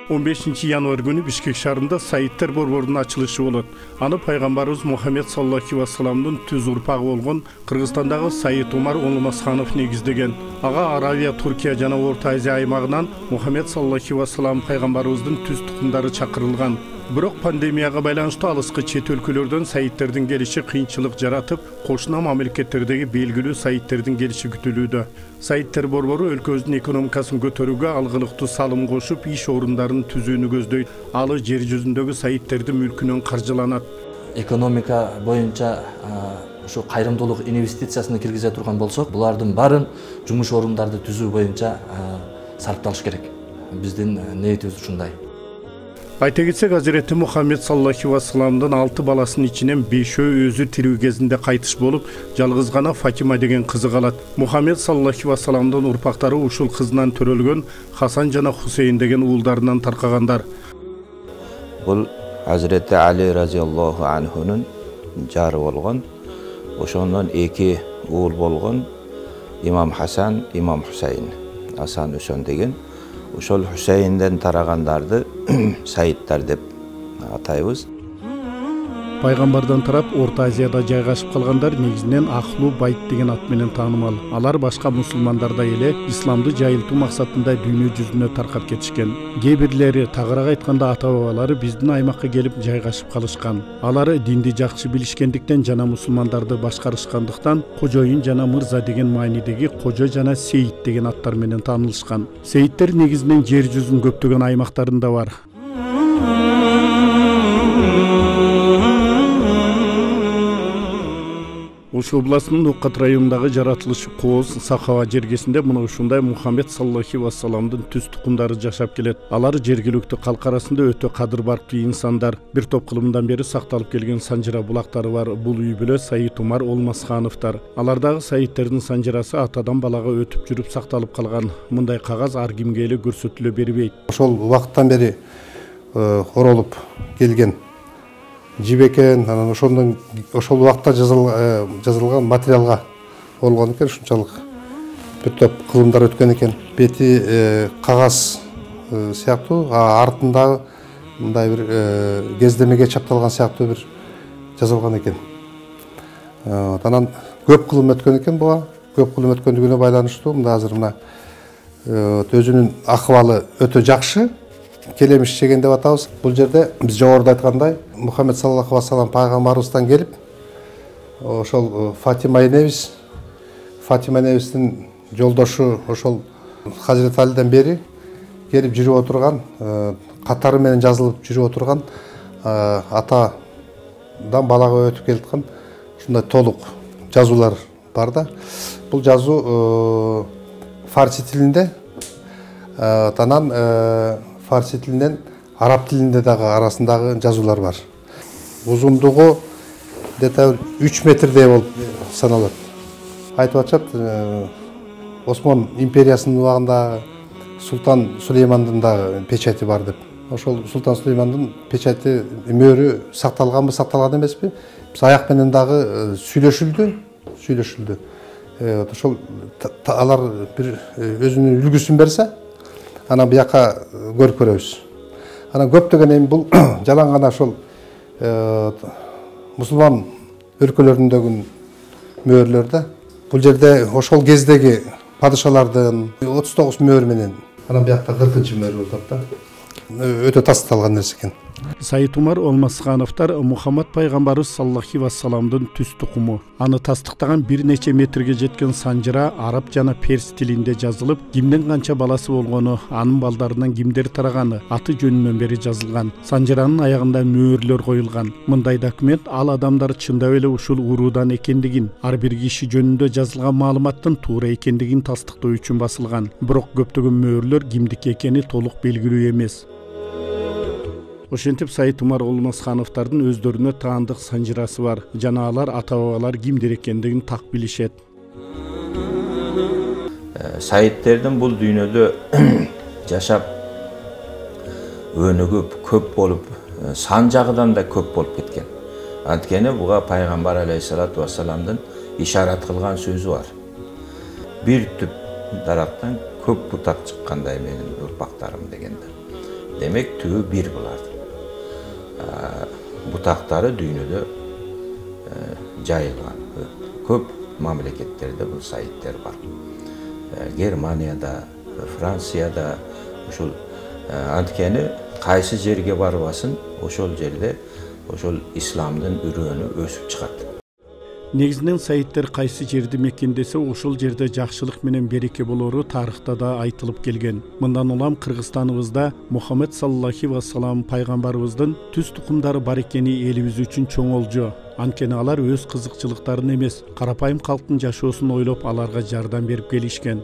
15 январь күнү Бишкек шаарында Сайиттер борборунун ачылышы болот. Аны пайгамбарыбыз Мухаммед саллаллаху алейхи ва салламдын түз урпагы болгон Кыргызстандагы Сайит Умар Олмасханов негиздеген. Ага Аравия, Туркия жана Орто Азия аймагынан Мухаммед саллаллаху алейхи ва саллам пайгамбарыбыздын түз тукумдары чакырылган. Бирок пандемияга байланыштуу алыскы чет өлкөлөрдөн сайиттердин келиши кыйынчылык жаратып, кошуна мамлекеттердеги белгилүү сайиттердин келиши күтүлүүдө. Сайиттер борбору өлкөбүздүн экономикасын көтөрүүгө алгылыктуу салым кошуп, иш орундарын түзүүнү көздөйт. Алы жер жүзүндөгү сайиттердин мүлкүнөн каржыланат. Экономика боюнча ушу кайрымдуулук инвестициясына киргизе турган болсок, булардын баарын жумуш орундарды түзүү боюнча сарпталыш керек. Биздин ниетибиз ушундай. Айта кетсек, Азирети Мухаммед саллаллаху алейхи ва салламдын 6 баласынын ичинен 5-өө өзү тирүү кезинде кайтыш болуп, жалгыз гана Фатима деген кызы калат. Мухаммед саллаллаху алейхи ва салламдын урпактары ушул кызынан төрөлгөн Хасан жана Хусейн деген уулдарынан таркагандар. Бул Азирети Али разияллаху анхунун жары болгон, ошондон 2 уул болгон Имам Хасан, Имам Хусейн, Асан Үсөн деген. Ошол Хусейнден тарагандарды сайиттер деп атайбыз. Пайгамбардан тарап Орто Азияда жайгашып калгандар негизинен Ахлу Байт деген ат менен таанымал. Алар башка мусулмандардай эле исламды жайылтуу максатында дүйнө жүзүнө таркап кетишкен. Кээ бирлери тагыраак айтканда ата-бабалары биздин аймакка келип жайгашып калышкан. Алар динди жакшы билишкендиктен жана мусулмандарды башкарышкандыктан кожоюн жана мырза деген маанидеги кожо жана сейит деген аттар менен таанылышкан. Сейиттер негизинен жер жүзүнүн көптөгөн аймактарында бар. Ош областынын Уккат районундагы жаратылышы Кооз Сахава жергесинде мына ушундай Мухаммед саллаллаху алейхи ва салламдын түз тукумдары жашап келет. Алар жергиликтүү калк арасында өтө кадыр барктуу инсандар. Бир топ кылымдан бери сакталып келген санжыра булактары бар. Бул үй бүлө Сайит Умар Олмасхановдор. Алардагы сайиттердин санжырасы атадан балага өтүп жүрүп сакталып калган. Мындай кагаз ар кимге эле көрсөтүлө бербейт. Ошол убакыттан бери оролуп келген жибекен, анан ошол убакта жазылган материалга болгон экен, ушунчалык бир топ кылымдар өткөн экен. Бети кагаз сыяктуу, артында мындай бир кездемеге чапталган сыяктуу бир жазылган экен. Анан көп кылым өткөн экен буга. Көп кылым өткөндүгүнө байланыштуу мында азыр мына өзүнүн акыбалы өтө жакшы. Келемиш чеген деп атабыз. Бул жерде биз жогоруда айткандай, Мухаммед саллаллаху алейхи ва саллам пайгамбарыбыздан келип, ошол Фатима энебиздин жолдошу ошол Хазирети Алиден бери келип жүрүп отурган, катары менен жазылып жүрүп отурган атадан балага өтүп келаткан ушундай толук жазуулар бар да. Бул жазуу фарси тилинде, анан фарси тилинен араб тилинде дагы арасындагы жазуулар бар. Узундугу где-то 3 метрдей болуп саналат. Айтып атышат, Осман империясынын убагында Султан Сулеймандын дагы печати бар деп. Ошол Султан Сулеймандын печати мөөрү сакталганбы, сакталган эмеспи? Биз аяк менен дагы сүйлөшүлдү. Ошол алар бир өзүнүн үлгүсүн берсе, анан бияка көрүп көрөбүз. Анан көптөгөн эми бул жалаң гана ошол мусулман өлкөлөрүндөгү мөөрлөрдө. Бул жерде ошол кездеги падышалардын 39 мөөр менен, анан биякта 40-чы мөөр болот да. Өтө тасталган нерсе экен. Сайит Умар Олмасхановдор Мухаммад пайгамбарыбыз саллаллаху алейхи ва салламдын түз тукуму. Аны тастыктаган бир нече метрге жеткен санжыра араб жана перс тилинде жазылып, кимден канча баласы болгону, анын балдарынан кимдер тараганы аты жөнүнөн бери жазылган. Санжыранын аягында мөөрлөр коюлган. Мындай документ ал адамдар чындап эле ушул уруудан экендигин, ар бир киши жөнүндө жазылган маалыматтын туура экендигин тастыктоо үчүн басылган. Бирок көптөгөн мөөрлөр кимдики экени толук белгилүү эмес. Ошентип Сайит Умар Олмасхановдордун өздөрүнө таандык санжырасы бар. Жана алар ата-бабалар кимдер экендигин так билишет. Сайиттердин бул дүйнөдө жашап өнүгүп көп болуп, сан жагынан да көп болуп кеткен. Анткени буга пайгамбар алейхиссалату вассаламдын ишарат кылган сөзү бар. Бир түп дарактан көп бутак чыккандай менин урпактарым дегенде. Demek tüyü bir bulardı. Butaqtары dünyada jayılgan. Köp mamleketlerde bu sayitler var. Germaniyada, Fransiyada, uşul antkeni qaysı jerge barbaсын, oşol jerde oşol İslamdın ürünü ösüp çıkardı. Негизинен сайттер кайсы жерди мекендесе ошол жерде жакшылык менен береке болору тарыхта да айтылып келген. Мындан улам Кыргызстаныбызда Мухаммед саллаллаху вассалам пайгамбарыбыздын түз тукумдары бар экени элибиз үчүн чоң олжо. Анткени алар өз кызыкчылыктарын эмес, карапайым калктын жашоосун ойлоп аларга жардам берип келишкен.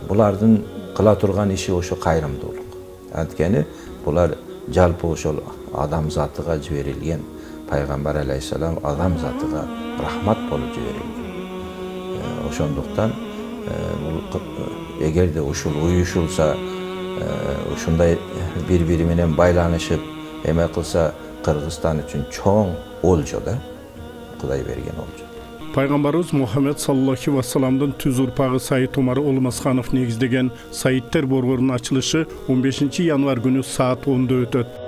Булардын кыла турган иши ошо кайрымдуулук. Анткени булар жалпы ошол адам затыга жиберилген. Peygamber aleyhisselam adam zatıga rahmat bolup jiberilen. Oşondoqtan eger de uşul uyuşulsa, uşunday bir-biri menen baylanışıp eme kılsa Kırgızstan üçün çoğun oljo da, Kuday bergen oljo. Пайгамбарыбыз Muhammed sallallahu vassalamdın түз урпагы Сайыт Омар Олмасханов негиздеген Сайыттер борборунун ачылышы 15 январ günü saat 10'da ötөt.